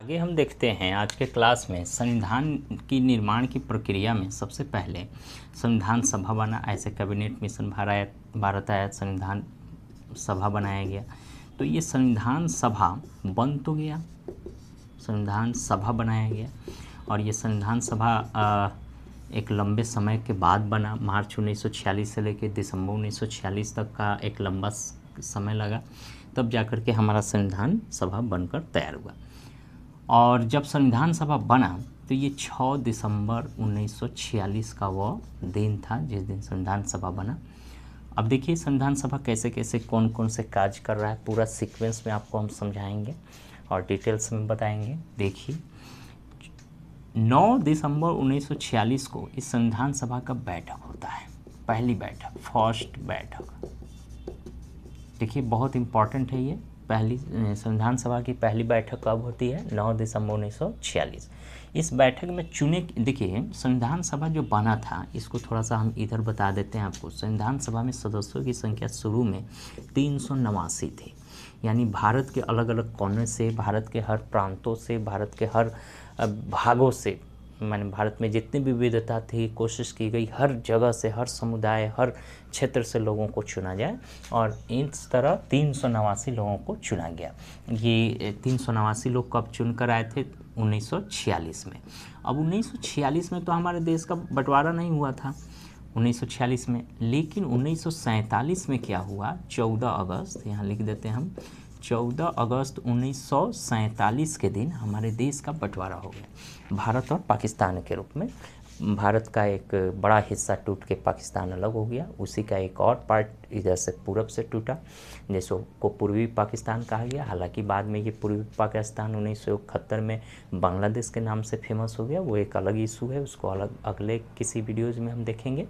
आगे हम देखते हैं आज के क्लास में संविधान की निर्माण की प्रक्रिया में सबसे पहले संविधान सभा बना। ऐसे कैबिनेट मिशन भारत आया, संविधान सभा बनाया गया। तो ये संविधान सभा बन तो गया, संविधान सभा बनाया गया और ये संविधान सभा एक लंबे समय के बाद बना। मार्च 1946 से लेकर दिसंबर 1946 तक का एक लंबा समय लगा, तब जाकर के हमारा संविधान सभा बनकर तैयार हुआ। और जब संविधान सभा बना तो ये 6 दिसंबर 1946 का वो दिन था जिस दिन संविधान सभा बना। अब देखिए संविधान सभा कैसे कैसे कौन कौन से कार्य कर रहा है, पूरा सीक्वेंस में आपको हम समझाएंगे और डिटेल्स में बताएंगे। देखिए 9 दिसंबर 1946 को इस संविधान सभा का बैठक होता है, पहली बैठक, फर्स्ट बैठक। देखिए बहुत इम्पॉर्टेंट है ये, पहली संविधान सभा की पहली बैठक कब होती है? 9 दिसंबर 1946। इस बैठक में चुने, देखिए संविधान सभा जो बना था इसको थोड़ा सा हम इधर बता देते हैं आपको। संविधान सभा में सदस्यों की संख्या शुरू में 389 थी, यानी भारत के अलग अलग कोने से, भारत के हर प्रांतों से, भारत के हर भागों से, माने भारत में जितनी भी विविधता थी कोशिश की गई हर जगह से, हर समुदाय, हर क्षेत्र से लोगों को चुना जाए और इस तरह 389 लोगों को चुना गया। ये 389 लोग कब चुनकर आए थे? 1946 में। अब 1946 में तो हमारे देश का बंटवारा नहीं हुआ था 1946 में, लेकिन 1947 में क्या हुआ? 14 अगस्त, यहाँ लिख देते हैं हम, 14 अगस्त 1947 के दिन हमारे देश का बंटवारा हो गया भारत और पाकिस्तान के रूप में। भारत का एक बड़ा हिस्सा टूट के पाकिस्तान अलग हो गया, उसी का एक और पार्ट इधर से पूरब से टूटा जिसको पूर्वी पाकिस्तान कहा गया। हालांकि बाद में ये पूर्वी पाकिस्तान 1971 में बांग्लादेश के नाम से फेमस हो गया, वो एक अलग इशू है, उसको अलग अगले किसी वीडियोज़ में हम देखेंगे।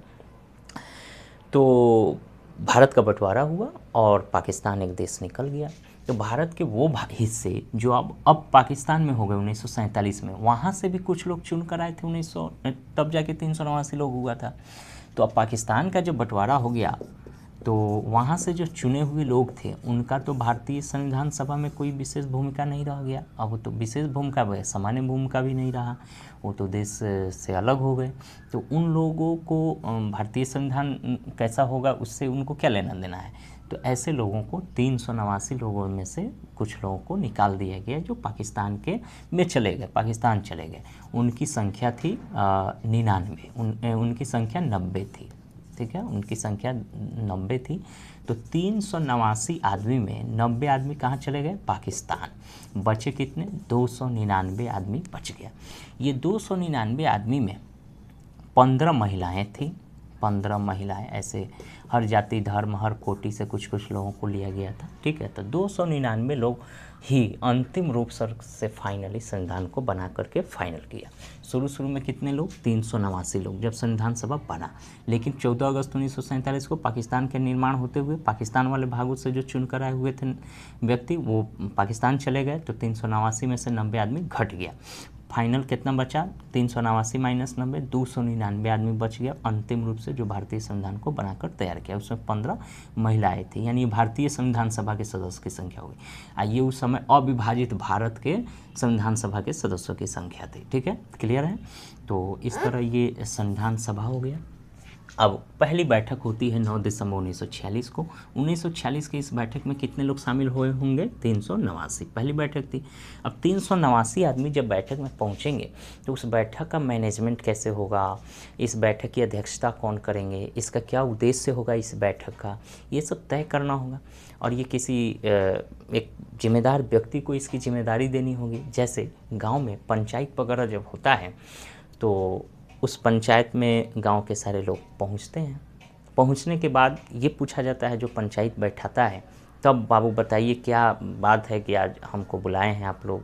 तो भारत का बंटवारा हुआ और पाकिस्तान एक देश निकल गया। तो भारत के वो हिस्से जो अब पाकिस्तान में हो गए 1947 में, वहाँ से भी कुछ लोग चुन कर आए थे 1900, तब जाके 389 लोग हुआ था। तो अब पाकिस्तान का जब बंटवारा हो गया तो वहाँ से जो चुने हुए लोग थे उनका तो भारतीय संविधान सभा में कोई विशेष भूमिका नहीं रह गया। अब वो तो विशेष भूमिका वह सामान्य भूमिका भी नहीं रहा, वो तो देश से अलग हो गए। तो उन लोगों को भारतीय संविधान कैसा होगा उससे उनको क्या लेना देना है। तो ऐसे लोगों को 389 लोगों में से कुछ लोगों को निकाल दिया गया जो पाकिस्तान के में चले गए, पाकिस्तान चले गए। उनकी संख्या थी 99, उनकी संख्या 90 थी, ठीक है, उनकी संख्या 90 थी। तो 389 आदमी में 90 आदमी कहाँ चले गए? पाकिस्तान। बचे कितने? 299 आदमी बच गया। ये 299 आदमी में 15 महिलाएं थी, 15 महिलाएं, ऐसे हर जाति धर्म हर कोटि से कुछ कुछ लोगों को लिया गया था, ठीक है। तो 299 लोग ही अंतिम रूप से फाइनली संविधान को बना करके फाइनल किया। शुरू में कितने लोग? 389 लोग जब संविधान सभा बना, लेकिन 14 अगस्त 1947 को पाकिस्तान के निर्माण होते हुए पाकिस्तान वाले भागों से जो चुनकर आए हुए थे व्यक्ति वो पाकिस्तान चले गए, तो 389 में से 90 आदमी घट गया। फाइनल कितना बचा? 389 माइनस 90, 299 आदमी बच गया अंतिम रूप से जो भारतीय संविधान को बनाकर तैयार किया। उसमें 15 महिलाएं थी, यानी भारतीय संविधान सभा के सदस्य की संख्या हुई। आइए उस समय अविभाजित भारत के संविधान सभा के सदस्यों की संख्या थी, ठीक है, क्लियर है। तो इस तरह ये संविधान सभा हो गया। अब पहली बैठक होती है 9 दिसंबर 1946 को। 1946 की इस बैठक में कितने लोग शामिल हुए होंगे? 389, पहली बैठक थी। अब 389 आदमी जब बैठक में पहुंचेंगे तो उस बैठक का मैनेजमेंट कैसे होगा, इस बैठक की अध्यक्षता कौन करेंगे, इसका क्या उद्देश्य होगा इस बैठक का, ये सब तय करना होगा। और ये किसी एक जिम्मेदार व्यक्ति को इसकी जिम्मेदारी देनी होगी। जैसे गाँव में पंचायत वगैरह जब होता है तो उस पंचायत में गांव के सारे लोग पहुंचते हैं। पहुंचने के बाद ये पूछा जाता है जो पंचायत बैठाता है, तब बाबू बताइए क्या बात है कि आज हमको बुलाए हैं आप लोग,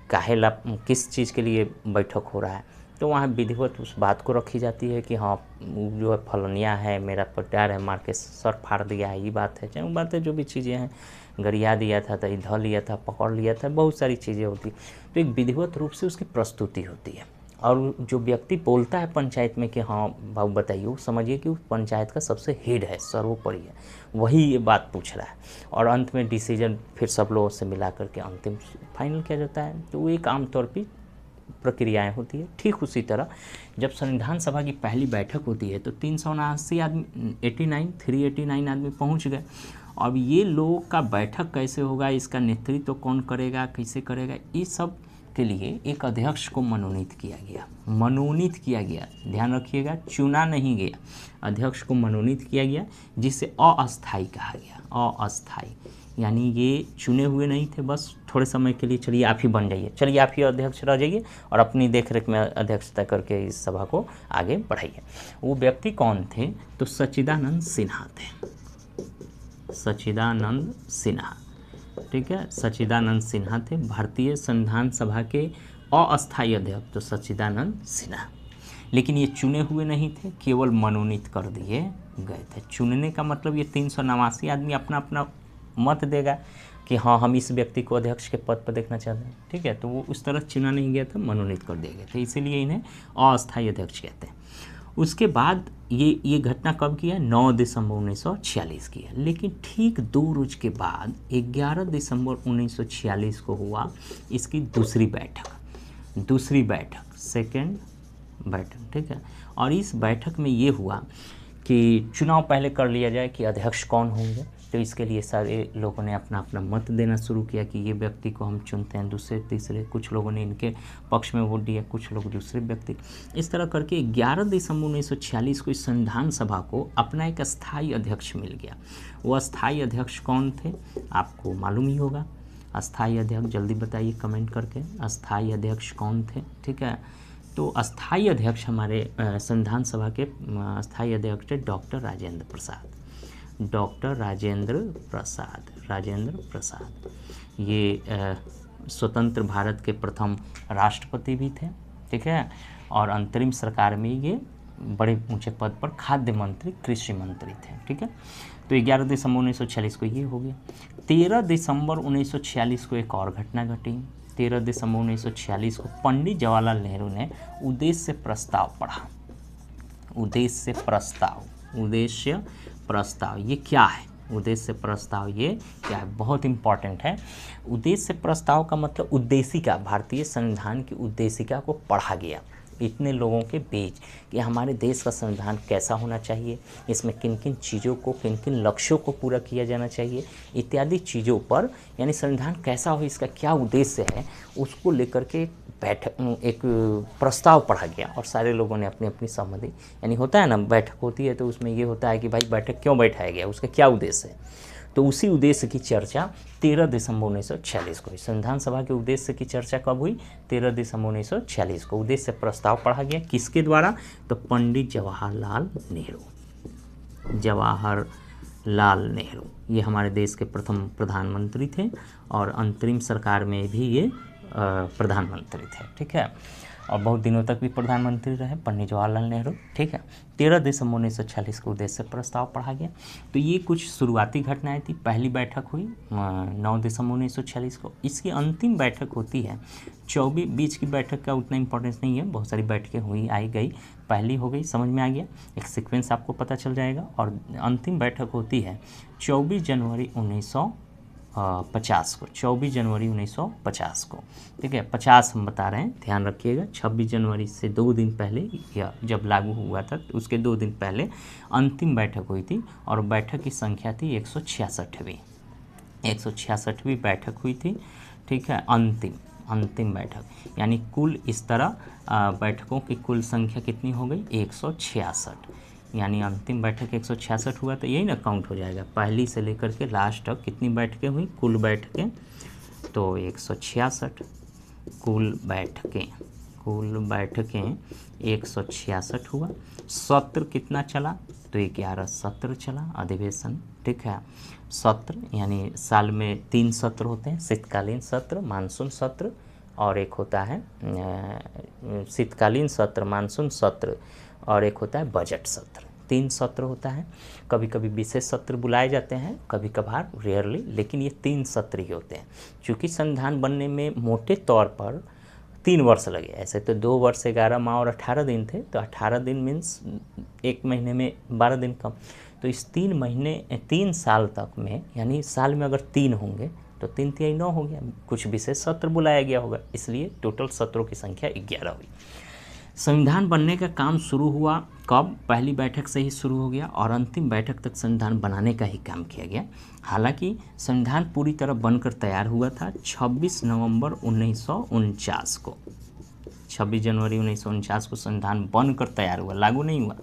काहे ला, किस चीज़ के लिए बैठक हो रहा है। तो वहाँ विधिवत उस बात को रखी जाती है कि हाँ जो है फलनिया है, मेरा पटार है, मार के सर फाड़ दिया है, ये बात है, चाहे वो बात है जो भी चीज़ें हैं, गरिया दिया था, तो इधर लिया था, पकड़ लिया था, बहुत सारी चीज़ें होती। तो एक विधिवत रूप से उसकी प्रस्तुति होती है और जो व्यक्ति बोलता है पंचायत में कि हाँ बाबू बताइए, वो समझिए कि वो पंचायत का सबसे हेड है, सर्वोपरि है, वही ये बात पूछ रहा है। और अंत में डिसीजन फिर सब लोगों से मिला करके अंतिम फाइनल किया जाता है। तो वो एक आमतौर पर प्रक्रियाएं होती है। ठीक उसी तरह जब संविधान सभा की पहली बैठक होती है तो 379 आदमी 389 आदमी पहुंच गए। अब ये लोगों का बैठक कैसे होगा, इसका नेतृत्व कौन करेगा, कैसे करेगा, इस सब के लिए एक अध्यक्ष को मनोनीत किया गया। ध्यान रखिएगा, चुना नहीं गया, अध्यक्ष को मनोनीत किया गया, जिसे अस्थायी कहा गया। अस्थायी यानी ये चुने हुए नहीं थे, बस थोड़े समय के लिए चलिए आप ही बन जाइए, चलिए आप ही अध्यक्ष रह जाइए और अपनी देखरेख में अध्यक्षता करके इस सभा को आगे बढ़ाइए। वो व्यक्ति कौन थे, तो सच्चिदानंद सिन्हा थे। सच्चिदानंद सिन्हा, ठीक है, सच्चिदानंद सिन्हा थे भारतीय संविधान सभा के अस्थायी अध्यक्ष, तो सच्चिदानंद सिन्हा। लेकिन ये चुने हुए नहीं थे, केवल मनोनीत कर दिए गए थे। चुनने का मतलब ये 389 आदमी अपना अपना मत देगा कि हाँ हम इस व्यक्ति को अध्यक्ष के पद पर देखना चाहते हैं, ठीक है, तो वो उस तरह चुना नहीं गया था, मनोनीत कर दिए गए थे, इसीलिए इन्हें अस्थायी अध्यक्ष कहते हैं। उसके बाद ये घटना कब की है, 9 दिसंबर 1946 की है। लेकिन ठीक 2 रोज के बाद 11 दिसंबर 1946 को हुआ इसकी दूसरी बैठक, सेकेंड बैठक, ठीक है। और इस बैठक में ये हुआ कि चुनाव पहले कर लिया जाए कि अध्यक्ष कौन होंगे, तो इसके लिए सारे लोगों ने अपना अपना मत देना शुरू किया कि ये व्यक्ति को हम चुनते हैं, दूसरे तीसरे, कुछ लोगों ने इनके पक्ष में वोट दिया, कुछ लोग दूसरे व्यक्ति। इस तरह करके 11 दिसंबर 1946 को इस संविधान सभा को अपना एक अस्थायी अध्यक्ष मिल गया। वो अस्थायी अध्यक्ष कौन थे, आपको मालूम ही होगा। अस्थायी अध्यक्ष जल्दी बताइए कमेंट करके, अस्थायी अध्यक्ष कौन थे, ठीक है। तो अस्थायी अध्यक्ष हमारे संविधान सभा के अस्थायी अध्यक्ष थे डॉक्टर राजेंद्र प्रसाद। ये स्वतंत्र भारत के प्रथम राष्ट्रपति भी थे, ठीक है। और अंतरिम सरकार में ये बड़े ऊंचे पद पर खाद्य मंत्री, कृषि मंत्री थे, ठीक है। तो 11 दिसंबर 1946 को ये हो गया। 13 दिसंबर 1946 को एक और घटना घटी। 13 दिसंबर 1946 को पंडित जवाहरलाल नेहरू ने उद्देश्य प्रस्ताव पढ़ा। उद्देश्य प्रस्ताव ये क्या है, उद्देश्य प्रस्ताव ये क्या है, बहुत इंपॉर्टेंट है। उद्देश्य प्रस्ताव का मतलब उद्देशिका, भारतीय संविधान की उद्देशिका को पढ़ा गया इतने लोगों के बीच कि हमारे देश का संविधान कैसा होना चाहिए, इसमें किन किन चीज़ों को, किन किन लक्ष्यों को पूरा किया जाना चाहिए इत्यादि चीज़ों पर, यानी संविधान कैसा हो, इसका क्या उद्देश्य है, उसको लेकर के एक प्रस्ताव पढ़ा गया और सारे लोगों ने अपनी अपनी सहमति, यानी होता है ना बैठक होती है तो उसमें ये होता है कि भाई बैठक क्यों बैठाया गया, उसका क्या उद्देश्य है। तो उसी उद्देश्य की चर्चा 13 दिसंबर 1946 को हुई। संविधान सभा के उद्देश्य की चर्चा कब हुई, 13 दिसंबर 1946 को। उद्देश्य प्रस्ताव पढ़ा गया किसके द्वारा, तो पंडित जवाहरलाल नेहरू। ये हमारे देश के प्रथम प्रधानमंत्री थे और अंतरिम सरकार में भी ये प्रधानमंत्री थे, ठीक है। और बहुत दिनों तक भी प्रधानमंत्री रहे पंडित जवाहरलाल नेहरू, ठीक है। 13 दिसंबर 1946 को उद्देश्य प्रस्ताव पढ़ा गया। तो ये कुछ शुरुआती घटनाएं थी। पहली बैठक हुई 9 दिसंबर 1946 को। इसकी अंतिम बैठक होती है 24, बीच की बैठक का उतना इंपॉर्टेंस नहीं है, बहुत सारी बैठकें हुई आई गई, पहली हो गई, समझ में आ गया, एक सीक्वेंस आपको पता चल जाएगा। और अंतिम बैठक होती है 24 जनवरी 1950 को, 24 जनवरी 1950 को, ठीक है। 50 हम बता रहे हैं, ध्यान रखिएगा। 26 जनवरी से 2 दिन पहले, या जब लागू हुआ था तो उसके 2 दिन पहले अंतिम बैठक हुई थी और बैठक की संख्या थी 166वीं बैठक हुई थी, ठीक है। अंतिम बैठक, यानी कुल इस तरह बैठकों की कुल संख्या कितनी हो गई, 166, यानी अंतिम बैठक 166 हुआ तो यही ना काउंट हो जाएगा। पहली से लेकर के लास्ट तक कितनी बैठकें हुई, कुल बैठकें, तो 166 कुल बैठकें 166 हुआ। सत्र कितना चला, तो 11 सत्र चला अधिवेशन, ठीक है। सत्र यानी साल में 3 सत्र होते हैं, शीतकालीन सत्र, मानसून सत्र, और एक होता है शीतकालीन सत्र, मानसून सत्र, और एक होता है बजट सत्र। 3 सत्र होता है। कभी कभी विशेष सत्र बुलाए जाते हैं, कभी कभार, रेयरली, लेकिन ये 3 सत्र ही होते हैं। चूँकि संविधान बनने में मोटे तौर पर 3 वर्ष लगे। ऐसे तो 2 वर्ष 11 माह और 18 दिन थे, तो 18 दिन मीन्स 1 महीने में 12 दिन कम। तो इस 3 साल तक में, यानी साल में अगर 3 होंगे तो 3 तिहाई 9 हो गया, कुछ विशेष सत्र बुलाया गया होगा, इसलिए टोटल सत्रों की संख्या 11 हुई। संविधान बनने का काम शुरू हुआ कब? पहली बैठक से ही शुरू हो गया और अंतिम बैठक तक संविधान बनाने का ही काम किया गया। हालांकि संविधान पूरी तरह बनकर तैयार हुआ था 26 नवंबर 1949 को। 26 जनवरी 1949 को संविधान बनकर तैयार हुआ, लागू नहीं हुआ,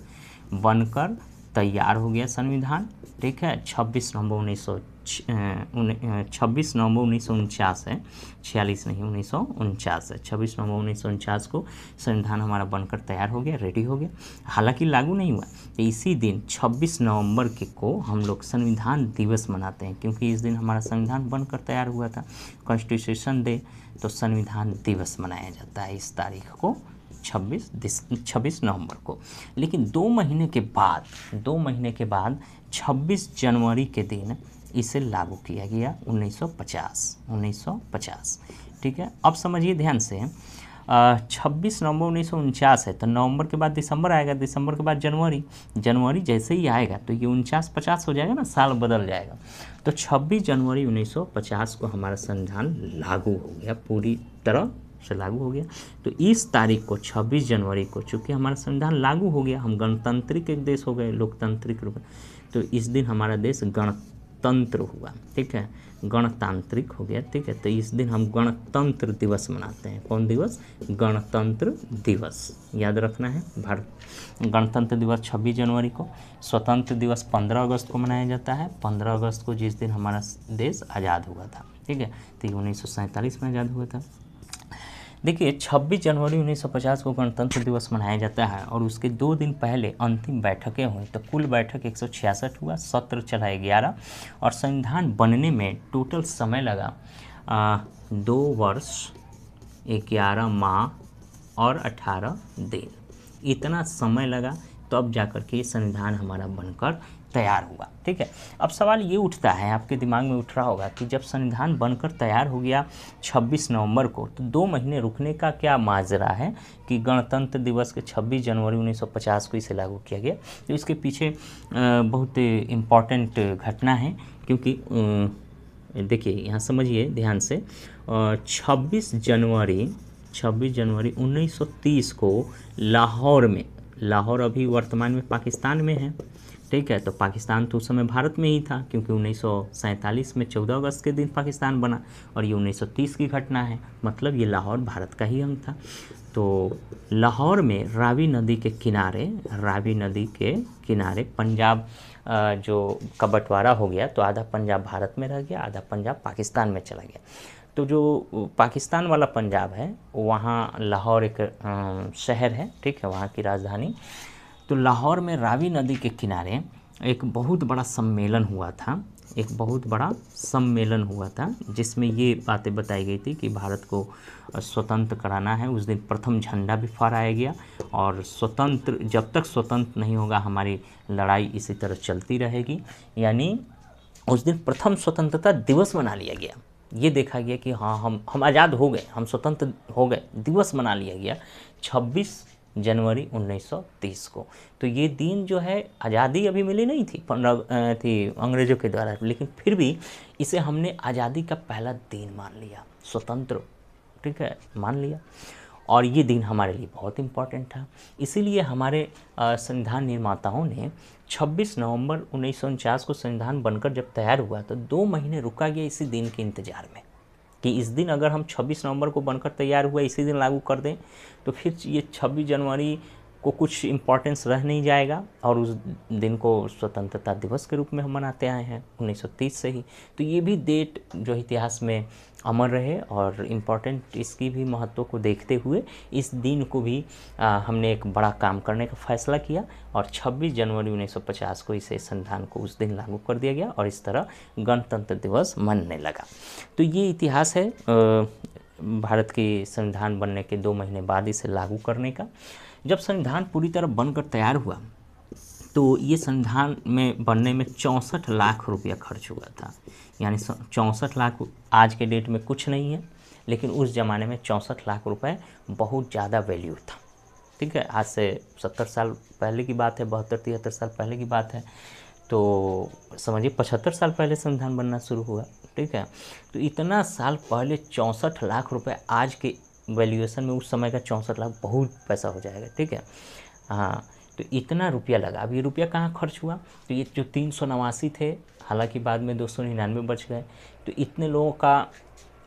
बनकर तैयार हो गया संविधान। ठीक है, 26 नवंबर 1949 है, 46 नहीं 1949 है। 26 नवंबर 1949 को संविधान हमारा बनकर तैयार हो गया, रेडी हो गया। हालांकि लागू नहीं हुआ। तो इसी दिन 26 नवंबर को हम लोग संविधान दिवस मनाते हैं, क्योंकि इस दिन हमारा संविधान बनकर तैयार हुआ था, कॉन्स्टिट्यूशन डे। तो संविधान दिवस मनाया जाता है इस तारीख को, 26 नवंबर को। लेकिन 2 महीने के बाद 26 जनवरी के दिन इसे लागू किया गया 1950। ठीक है, अब समझिए ध्यान से, 26 नवंबर 1949 है, तो नवंबर के बाद दिसंबर आएगा, दिसंबर के बाद जनवरी जैसे ही आएगा तो ये 49-50 हो जाएगा ना, साल बदल जाएगा। तो 26 जनवरी 1950 को हमारा संविधान लागू हो गया, पूरी तरह से लागू हो गया। तो इस तारीख को 26 जनवरी को, चूँकि हमारा संविधान लागू हो गया, हम गणतांत्रिक एक देश हो गए, लोकतांत्रिक रूप, तो इस दिन हमारा देश गणतंत्र हुआ। ठीक है, गणतांत्रिक हो गया। ठीक है, तो इस दिन हम गणतंत्र दिवस मनाते हैं। कौन दिवस? गणतंत्र दिवस, याद रखना है। भारत गणतंत्र दिवस 26 जनवरी को। स्वतंत्र दिवस 15 अगस्त को मनाया जाता है, 15 अगस्त को, जिस दिन हमारा देश आज़ाद हुआ था। ठीक है, तो 1947 में आज़ाद हुआ था। देखिए, 26 जनवरी 1950 को गणतंत्र दिवस मनाया जाता है और उसके 2 दिन पहले अंतिम बैठकें हुई। तो कुल बैठक 166 हुआ, सत्र चला 11 और संविधान बनने में टोटल समय लगा 2 वर्ष 11 माह और 18 दिन। इतना समय लगा, तब जाकर के ये संविधान हमारा बनकर तैयार हुआ। ठीक है, अब सवाल ये उठता है, आपके दिमाग में उठ रहा होगा कि जब संविधान बनकर तैयार हो गया 26 नवंबर को, तो 2 महीने रुकने का क्या माजरा है कि गणतंत्र दिवस के 26 जनवरी 1950 को इसे लागू किया गया? तो इसके पीछे बहुत इम्पॉर्टेंट घटना है, क्योंकि देखिए यहाँ समझिए ध्यान से, 26 जनवरी 1930 को लाहौर अभी वर्तमान में पाकिस्तान में है। ठीक है, तो पाकिस्तान तो उस समय भारत में ही था, क्योंकि 1947 में 14 अगस्त के दिन पाकिस्तान बना और ये 1930 की घटना है, मतलब ये लाहौर भारत का ही अंग था। तो लाहौर में रावी नदी के किनारे पंजाब जो का बंटवारा हो गया, तो आधा पंजाब भारत में रह गया, आधा पंजाब पाकिस्तान में चला गया। तो जो पाकिस्तान वाला पंजाब है, वहाँ लाहौर एक शहर है। ठीक है, वहाँ की राजधानी। तो लाहौर में रावी नदी के किनारे एक बहुत बड़ा सम्मेलन हुआ था, जिसमें ये बातें बताई गई थी कि भारत को स्वतंत्र कराना है। उस दिन प्रथम झंडा भी फहराया गया और जब तक स्वतंत्र नहीं होगा हमारी लड़ाई इसी तरह चलती रहेगी। यानी उस दिन प्रथम स्वतंत्रता दिवस मना लिया गया। ये देखा गया कि हाँ, हम आज़ाद हो गए, हम स्वतंत्र हो गए, दिवस मना लिया गया 26 जनवरी 1930 को। तो ये दिन जो है, आज़ादी अभी मिली नहीं थी अंग्रेज़ों के द्वारा, लेकिन फिर भी इसे हमने आज़ादी का पहला दिन मान लिया, स्वतंत्र, ठीक है, मान लिया। और ये दिन हमारे लिए बहुत इम्पॉर्टेंट था। इसीलिए हमारे संविधान निर्माताओं ने 26 नवंबर 1949 को संविधान बनकर जब तैयार हुआ, तो 2 महीने रुका गया इसी दिन के इंतज़ार में कि इस दिन अगर हम 26 नवंबर को बनकर तैयार हुआ, इसी दिन लागू कर दें, तो फिर ये 26 जनवरी को कुछ इम्पोर्टेंस रह नहीं जाएगा और उस दिन को स्वतंत्रता दिवस के रूप में हम मनाते आए हैं 1930 से ही। तो ये भी डेट जो इतिहास में अमर रहे और इम्पॉर्टेंट, इसकी भी महत्व को देखते हुए इस दिन को भी हमने एक बड़ा काम करने का फैसला किया और 26 जनवरी 1950 को इसे संविधान को उस दिन लागू कर दिया गया और इस तरह गणतंत्र दिवस मनने लगा। तो ये इतिहास है भारत के संविधान बनने के 2 महीने बाद इसे लागू करने का। जब संविधान पूरी तरह बनकर तैयार हुआ, तो ये संविधान में बनने में 64 लाख रुपया खर्च हुआ था। यानी 64 लाख आज के डेट में कुछ नहीं है, लेकिन उस ज़माने में 64 लाख रुपए बहुत ज़्यादा वैल्यू था। ठीक है, आज से 70 साल पहले की बात है, 72-73 साल पहले की बात है, तो समझिए 75 साल पहले संविधान बनना शुरू हुआ। ठीक है, तो इतना साल पहले 64 लाख रुपए आज के वैल्यूएशन में, उस समय का 64 लाख बहुत पैसा हो जाएगा। ठीक है, हाँ, तो इतना रुपया लगा। अब ये रुपया कहाँ खर्च हुआ? तो ये जो 389 थे, हालांकि बाद में 299 बच गए, तो इतने लोगों का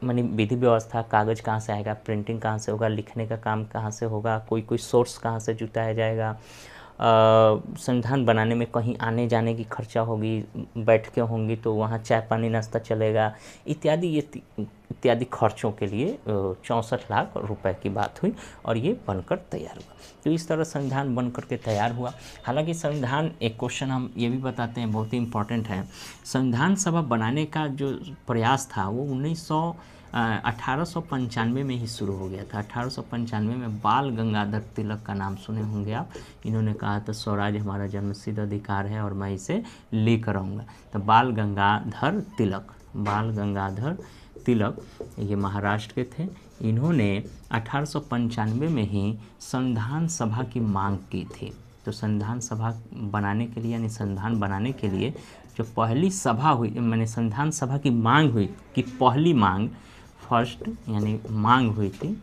मानी विधि व्यवस्था, कागज़ कहाँ से आएगा, प्रिंटिंग कहाँ से होगा, लिखने का काम कहाँ से होगा, कोई सोर्स कहाँ से जुटाया जाएगा, संविधान बनाने में कहीं आने जाने की खर्चा होगी, बैठकें होंगी तो वहाँ चाय पानी नाश्ता चलेगा, इत्यादि खर्चों के लिए 64 लाख रुपए की बात हुई और ये बनकर तैयार हुआ। तो इस तरह संविधान बनकर के तैयार हुआ। हालांकि संविधान, एक क्वेश्चन हम ये भी बताते हैं, बहुत ही इम्पोर्टेंट है, संविधान सभा बनाने का जो प्रयास था वो 1895 में ही शुरू हो गया था। 1895 में बाल गंगाधर तिलक का नाम सुने होंगे आप। इन्होंने कहा था स्वराज हमारा जन्मसिद्ध अधिकार है और मैं इसे लेकर आऊँगा। तो बाल गंगाधर तिलक ये महाराष्ट्र के थे। इन्होंने 1895 में ही संविधान सभा की मांग की थी। तो संविधान सभा बनाने के लिए, यानी संविधान बनाने के लिए जो पहली सभा हुई, मैंने संविधान सभा की मांग हुई कि पहली मांग, फर्स्ट यानी मांग हुई थी,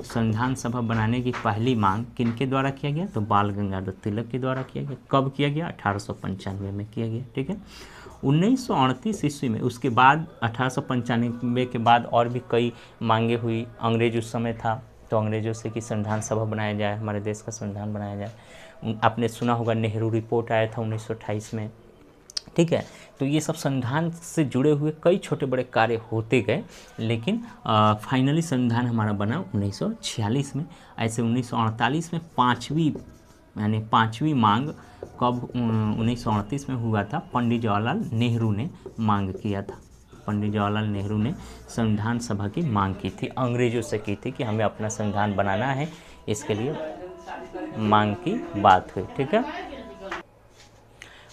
संविधान सभा बनाने की पहली मांग किनके द्वारा किया गया? तो बाल गंगाधर तिलक के द्वारा किया गया। कब किया गया? 1895 में किया गया। ठीक है, 1938 ईस्वी में, उसके बाद 1895 के बाद और भी कई मांगे हुई। अंग्रेज उस समय था, तो अंग्रेजों से कि संविधान सभा बनाया जाए, हमारे देश का संविधान बनाया जाए। आपने सुना होगा नेहरू रिपोर्ट आया था 1928 में। ठीक है, तो ये सब संविधान से जुड़े हुए कई छोटे बड़े कार्य होते गए, लेकिन फाइनली संविधान हमारा बना 1946 में। ऐसे 1948 में पांचवी मांग कब 1938 में हुआ था? पंडित जवाहरलाल नेहरू ने मांग किया था। पंडित जवाहरलाल नेहरू ने संविधान सभा की मांग की थी, अंग्रेजों से की थी कि हमें अपना संविधान बनाना है, इसके लिए मांग की बात हुई। ठीक है,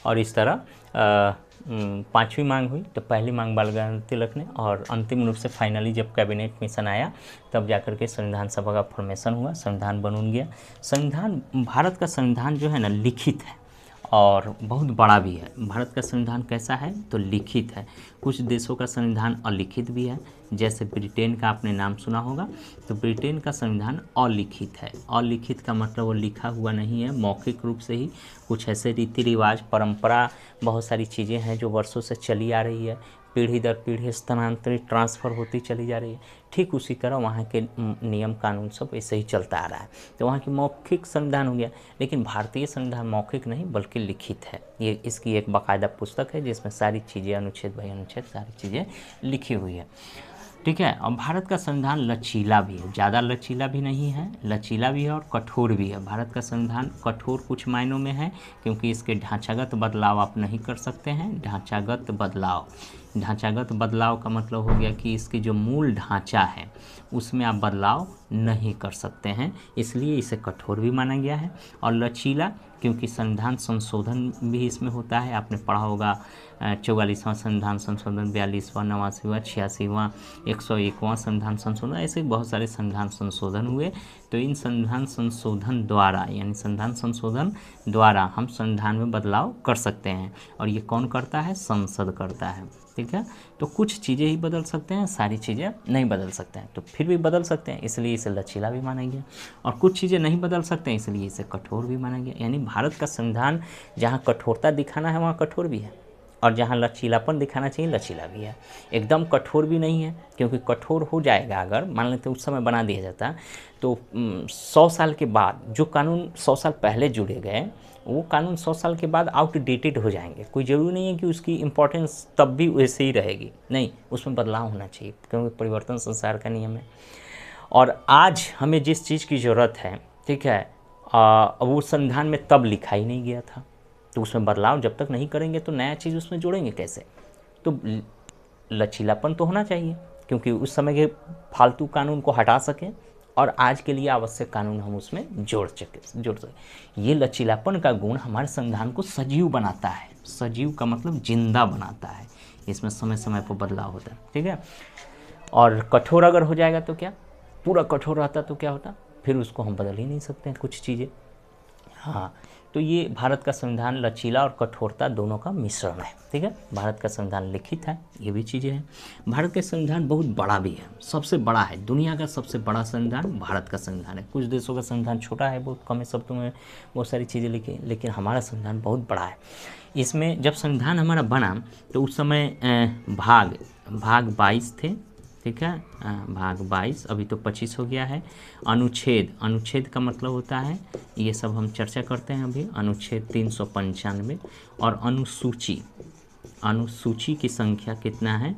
और इस तरह पांचवी मांग हुई। तो पहली मांग बाल गंगाधर तिलक ने, और अंतिम रूप से फाइनली जब कैबिनेट मिशन आया तब जाकर के संविधान सभा का फॉर्मेशन हुआ, संविधान बन गया। संविधान, भारत का संविधान जो है ना, लिखित है और बहुत बड़ा भी है। भारत का संविधान कैसा है? तो लिखित है। कुछ देशों का संविधान अलिखित भी है, जैसे ब्रिटेन का आपने नाम सुना होगा। तो ब्रिटेन का संविधान अलिखित है। अलिखित का मतलब वो लिखा हुआ नहीं है, मौखिक रूप से ही कुछ ऐसे रीति रिवाज, परंपरा, बहुत सारी चीज़ें हैं जो वर्षों से चली आ रही है, पीढ़ी दर पीढ़ी स्थानांतरित ट्रांसफ़र होती चली जा रही है। ठीक उसी तरह वहाँ के नियम कानून सब ऐसे ही चलता आ रहा है। तो वहाँ की मौखिक संविधान हो गया, लेकिन भारतीय संविधान मौखिक नहीं बल्कि लिखित है। ये इसकी एक बाकायदा पुस्तक है जिसमें सारी चीज़ें, अनुच्छेद बाई अनुच्छेद सारी चीज़ें लिखी हुई है। ठीक है, और भारत का संविधान लचीला भी है, ज़्यादा लचीला भी नहीं है, लचीला भी है और कठोर भी है। भारत का संविधान कठोर कुछ मायनों में है, क्योंकि इसके ढांचागत बदलाव आप नहीं कर सकते हैं। ढांचागत बदलाव का मतलब हो गया कि इसकी जो मूल ढांचा है उसमें आप बदलाव नहीं कर सकते हैं, इसलिए इसे कठोर भी माना गया है। और लचीला, क्योंकि संविधान संशोधन भी इसमें होता है। आपने पढ़ा होगा 44वां संविधान संशोधन, 42वां, 89वां, 86वां, 101वां संविधान संशोधन, ऐसे बहुत सारे संविधान संशोधन हुए। तो इन संविधान संशोधन द्वारा, यानी संविधान संशोधन द्वारा हम संविधान में बदलाव कर सकते हैं। और ये कौन करता है? संसद करता है। ठीक है, तो कुछ चीज़ें ही बदल सकते हैं, सारी चीज़ें नहीं बदल सकते हैं। तो फिर भी बदल सकते हैं, इसलिए इसे लचीला भी माना गया। और कुछ चीज़ें नहीं बदल सकते हैं, इसलिए इसे कठोर भी माना गया। यानी भारत का संविधान जहाँ कठोरता दिखाना है वहाँ कठोर भी है, और जहाँ लचीलापन दिखाना चाहिए लचीला भी है। एकदम कठोर भी नहीं है, क्योंकि कठोर हो जाएगा अगर मान लेते उस समय बना दिया जाता तो 100 साल के बाद जो कानून 100 साल पहले जुड़े गए वो कानून 100 साल के बाद आउटडेटेड हो जाएंगे। कोई ज़रूरी नहीं है कि उसकी इम्पोर्टेंस तब भी वैसे ही रहेगी, नहीं, उसमें बदलाव होना चाहिए, क्योंकि परिवर्तन संसार का नियम है। और आज हमें जिस चीज़ की ज़रूरत है, ठीक है, वो संविधान में तब लिखा ही नहीं गया था, तो उसमें बदलाव जब तक नहीं करेंगे तो नया चीज़ उसमें जोड़ेंगे कैसे? तो लचीलापन तो होना चाहिए, क्योंकि उस समय के फालतू कानून को हटा सकें और आज के लिए आवश्यक कानून हम उसमें जोड़ सकें। ये लचीलापन का गुण हमारे संविधान को सजीव बनाता है। सजीव का मतलब जिंदा बनाता है, इसमें समय समय पर बदलाव होता है। ठीक है, और कठोर अगर हो जाएगा तो क्या, पूरा कठोर रहता तो क्या होता, फिर उसको हम बदल ही नहीं सकते हैं कुछ चीज़ें। हाँ, तो ये भारत का संविधान लचीला और कठोरता दोनों का मिश्रण है, ठीक है। भारत का संविधान लिखित है, ये भी चीज़ें हैं। भारत का संविधान बहुत बड़ा भी है, सबसे बड़ा है, दुनिया का सबसे बड़ा संविधान भारत का संविधान है। कुछ देशों का संविधान छोटा है, बहुत कम शब्दों में बहुत सारी चीज़ें लिखी, लेकिन हमारा संविधान बहुत बड़ा है। इसमें जब संविधान हमारा बना तो उस समय भाग 22 थे, ठीक है, भाग 22, अभी तो 25 हो गया है। अनुच्छेद का मतलब होता है, ये सब हम चर्चा करते हैं अभी, अनुच्छेद 395। और अनुसूची की संख्या कितना है,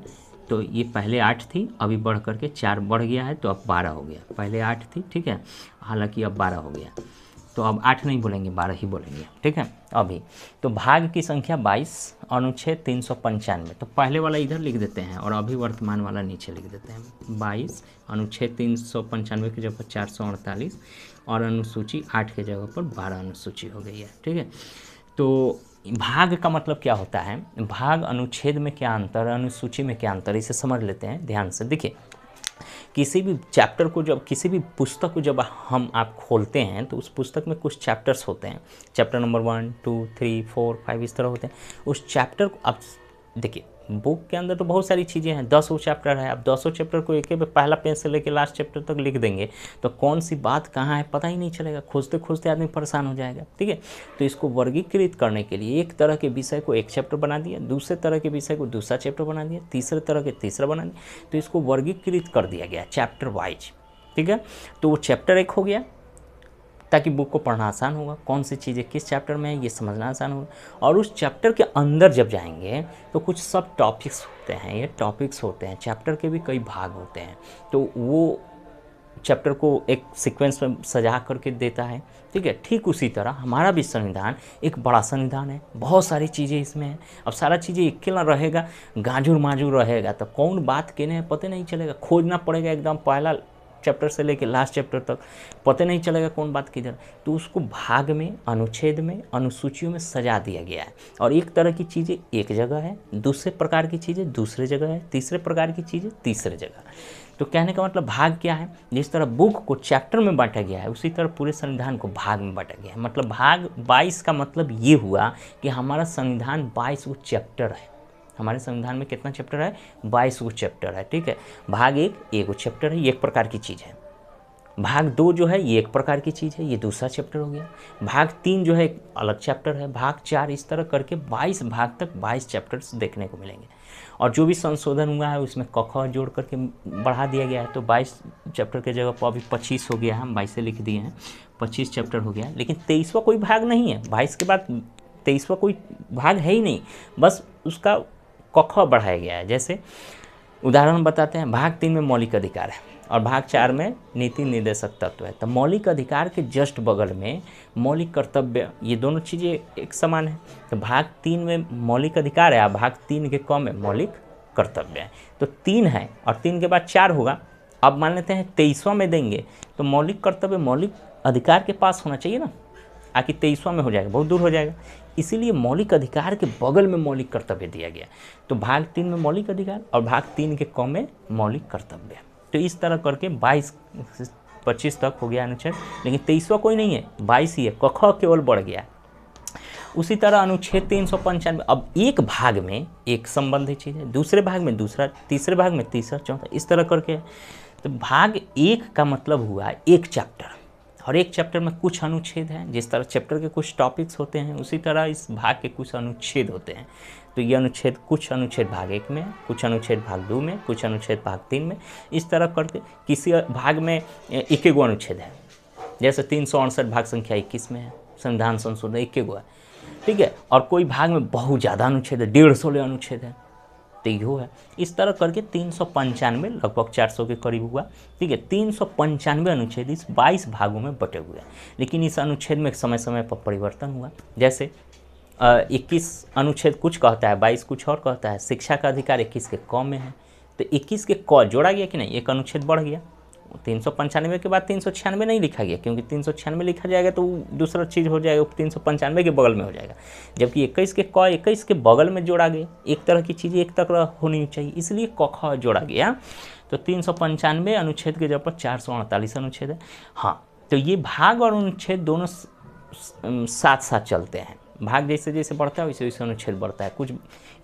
तो ये पहले 8 थी, अभी बढ़ करके 4 बढ़ गया है, तो अब 12 हो गया। पहले 8 थी, ठीक है, हालांकि अब 12 हो गया, तो अब 8 नहीं बोलेंगे, 12 ही बोलेंगे, ठीक है। अभी तो भाग की संख्या 22, अनुच्छेद 395, तो पहले वाला इधर लिख देते हैं और अभी वर्तमान वाला नीचे लिख देते हैं। 22 अनुच्छेद 395 की जगह पर 448 और अनुसूची 8 की जगह पर 12 अनुसूची हो गई है, ठीक है। तो भाग का मतलब क्या होता है, भाग अनुच्छेद में क्या अंतर, अनुसूची में क्या अंतर, इसे समझ लेते हैं ध्यान से। देखिए, किसी भी चैप्टर को जब, किसी भी पुस्तक को जब आप खोलते हैं तो उस पुस्तक में कुछ चैप्टर्स होते हैं, चैप्टर नंबर 1, 2, 3, 4, 5 इस तरह होते हैं। उस चैप्टर को आप देखिए, बुक के अंदर तो बहुत सारी चीज़ें हैं, 10 चैप्टर है, आप 10 चैप्टर को एक पे पहला पेज से लेकर लास्ट चैप्टर तक लिख देंगे तो कौन सी बात कहाँ है पता ही नहीं चलेगा, खोजते खोजते आदमी परेशान हो जाएगा, ठीक है। तो इसको वर्गीकृत करने के लिए एक तरह के विषय को एक चैप्टर बना दिया, दूसरे तरह के विषय को दूसरा चैप्टर बना दिया, तीसरे तरह के तीसरा बना दिया, तो इसको वर्गीकृत कर दिया गया चैप्टर वाइज, ठीक है। तो वो चैप्टर एक हो गया ताकि बुक को पढ़ना आसान होगा, कौन सी चीज़ें किस चैप्टर में है ये समझना आसान होगा। और उस चैप्टर के अंदर जब जाएंगे तो कुछ सब टॉपिक्स होते हैं, ये टॉपिक्स होते हैं, चैप्टर के भी कई भाग होते हैं, तो वो चैप्टर को एक सीक्वेंस में सजा करके देता है, ठीक है। ठीक उसी तरह हमारा भी संविधान एक बड़ा संविधान है, बहुत सारी चीज़ें इसमें हैं। अब सारा चीज़ें अकेला रहेगा, गाजूर माजूर रहेगा तो कौन बात कहने है पता नहीं चलेगा, खोजना पड़ेगा एकदम पहला चैप्टर से लेके लास्ट चैप्टर तक, पता नहीं चलेगा कौन बात किधर। तो उसको भाग में, अनुच्छेद में, अनुसूचियों में सजा दिया गया है। और एक तरह की चीज़ें एक जगह है, दूसरे प्रकार की चीज़ें दूसरे जगह है, तीसरे प्रकार की चीज़ें तीसरे जगह। तो कहने का मतलब भाग क्या है, जिस तरह बुक को चैप्टर में बांटा गया है उसी तरह पूरे संविधान को भाग में बांटा गया है। मतलब भाग 22 का मतलब ये हुआ कि हमारा संविधान 22 चैप्टर है। हमारे संविधान में कितना चैप्टर है, 22 चैप्टर है, ठीक है। भाग 1 चैप्टर है, ये एक प्रकार की चीज़ है। भाग 2 जो है ये एक प्रकार की चीज़ है, ये दूसरा चैप्टर हो गया। भाग 3 जो है एक अलग चैप्टर है। भाग 4 इस तरह करके 22 भाग तक 22 चैप्टर्स देखने को मिलेंगे। और जो भी संशोधन हुआ है उसमें क ख जोड़ करके बढ़ा दिया गया है, तो 22 चैप्टर के जगह पर अभी 25 हो गया है, हम 22 से लिख दिए हैं, 25 चैप्टर हो गया। लेकिन 23वां कोई भाग नहीं है, 22 के बाद 23वां कोई भाग है ही नहीं, बस उसका क बढ़ाया गया है। जैसे उदाहरण बताते हैं, भाग 3 में मौलिक अधिकार है और भाग 4 में नीति निर्देशक तत्व है। तो मौलिक अधिकार के जस्ट बगल में मौलिक कर्तव्य, ये दोनों चीज़ें एक समान है। तो भाग 3 में मौलिक अधिकार है और भाग 3 के क में मौलिक कर्तव्य है। तो 3 है और 3 के बाद 4 होगा। अब मान लेते हैं 23वां में देंगे तो मौलिक कर्तव्य मौलिक अधिकार के पास होना चाहिए ना, आखिर 23वां में हो जाएगा, बहुत दूर हो जाएगा। इसीलिए मौलिक अधिकार के बगल में मौलिक कर्तव्य दिया गया। तो भाग 3 में मौलिक अधिकार और भाग 3 के क में मौलिक कर्तव्य। तो इस तरह करके 22-25 तक हो गया अनुच्छेद, लेकिन 23वां कोई नहीं है, 22 ही है, क ख केवल बढ़ गया। उसी तरह अनुच्छेद 395, अब एक भाग में एक संबंधित चीज़ है, दूसरे भाग में दूसरा, तीसरे भाग में तीसरा, चौथा, इस तरह करके। तो भाग 1 का मतलब हुआ एक चैप्टर, और एक चैप्टर में कुछ अनुच्छेद हैं। जिस तरह चैप्टर के कुछ टॉपिक्स होते हैं उसी तरह इस भाग के कुछ अनुच्छेद होते हैं। तो ये अनुच्छेद, कुछ अनुच्छेद भाग 1 में, कुछ अनुच्छेद भाग 2 में, कुछ अनुच्छेद भाग 3 में, इस तरह करके किसी भाग में 21 अनुच्छेद है। जैसे 368 भाग संख्या 21 में है, संविधान संशोधन 21 है, ठीक है। और कोई भाग में बहुत ज़्यादा अनुच्छेद है, 150 अनुच्छेद है, तो यो है। इस तरह करके 395 लगभग 400 के करीब हुआ, ठीक है। 395 अनुच्छेद इस 22 भागों में बटे हुए हैं। लेकिन इस अनुच्छेद में समय समय पर परिवर्तन हुआ। जैसे 21 अनुच्छेद कुछ कहता है, 22 कुछ और कहता है। शिक्षा का अधिकार 21 के क में है, तो 21 के क जोड़ा गया कि नहीं, एक अनुच्छेद बढ़ गया, 395 के बाद 396 नहीं लिखा गया, क्योंकि 396 लिखा जाएगा तो दूसरा चीज़ हो जाएगा, 395 के बगल में हो जाएगा, जबकि 21 के क 21 के बगल में जोड़ा गया। एक तरह की चीज़ें एक तरह होनी चाहिए, इसलिए क ख जोड़ा गया। तो 395 अनुच्छेद के जगह पर 448 अनुच्छेद है। हाँ, तो ये भाग और अनुच्छेद दोनों साथ साथ चलते हैं, भाग जैसे जैसे बढ़ता है वैसे वैसे अनुच्छेद बढ़ता है, कुछ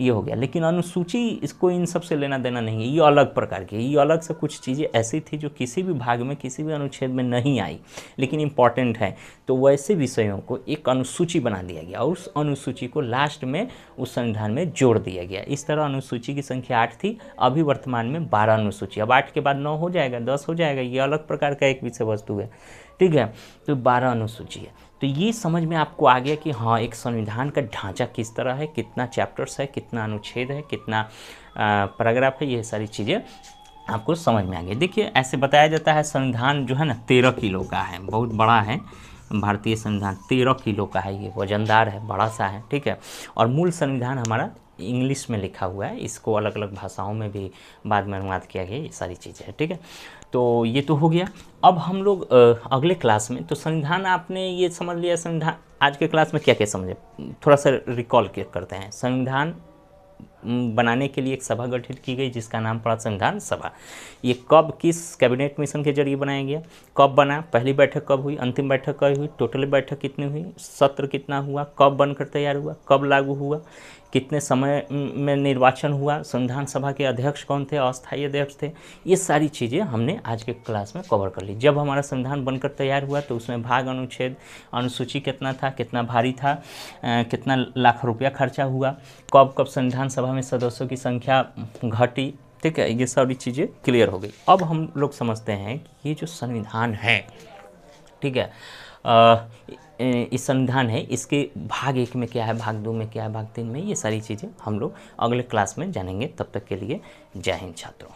ये हो गया। लेकिन अनुसूची इसको इन सब से लेना देना नहीं है, ये अलग प्रकार की, ये अलग से कुछ चीज़ें ऐसी थी जो किसी भी भाग में किसी भी अनुच्छेद में नहीं आई लेकिन इम्पॉर्टेंट है, तो वैसे विषयों को एक अनुसूची बना दिया गया और उस अनुसूची को लास्ट में उस संविधान में जोड़ दिया गया। इस तरह अनुसूची की संख्या 8 थी, अभी वर्तमान में 12 अनुसूची, अब 8 के बाद 9 हो जाएगा, 10 हो जाएगा, ये अलग प्रकार का एक विषय वस्तु है, ठीक है। तो 12 अनुसूची है। तो ये समझ में आपको आ गया कि हाँ, एक संविधान का ढांचा किस तरह है, कितना चैप्टर्स है, कितना अनुच्छेद है, कितना पैराग्राफ है, ये सारी चीज़ें आपको समझ में आ गई। देखिए, ऐसे बताया जाता है संविधान जो है ना 13 किलो का है, बहुत बड़ा है। भारतीय संविधान 13 किलो का है, ये वजनदार है, बड़ा सा है, ठीक है। और मूल संविधान हमारा इंग्लिश में लिखा हुआ है, इसको अलग अलग भाषाओं में भी बाद में अनुवाद किया गया, ये सारी चीज़ें हैं, ठीक है। तो ये तो हो गया। अब हम लोग अगले क्लास में, तो संविधान आपने ये समझ लिया, संविधान आज के क्लास में क्या क्या समझे, थोड़ा सा रिकॉल करते हैं। संविधान बनाने के लिए एक सभा गठित की गई जिसका नाम पड़ा संविधान सभा। ये कब, किस कैबिनेट मिशन के जरिए बनाया गया, कब बना, पहली बैठक कब हुई, अंतिम बैठक कब हुई, टोटल बैठक कितनी हुई, सत्र कितना हुआ, कब बनकर तैयार हुआ, कब लागू हुआ, कितने समय में निर्वाचन हुआ, संविधान सभा के अध्यक्ष कौन थे, अस्थायी अध्यक्ष थे, ये सारी चीज़ें हमने आज के क्लास में कवर कर ली। जब हमारा संविधान बनकर तैयार हुआ तो उसमें भाग, अनुच्छेद, अनुसूची कितना था, कितना भारी था, कितना लाख रुपया खर्चा हुआ, कब कब संविधान सभा में सदस्यों की संख्या घटी, ठीक है, ये सारी चीज़ें क्लियर हो गई। अब हम लोग समझते हैं कि ये जो संविधान है, ठीक है, इस संविधान है, इसके भाग 1 में क्या है, भाग 2 में क्या है, भाग 3 में, ये सारी चीज़ें हम लोग अगले क्लास में जानेंगे। तब तक के लिए जय हिंद छात्रों।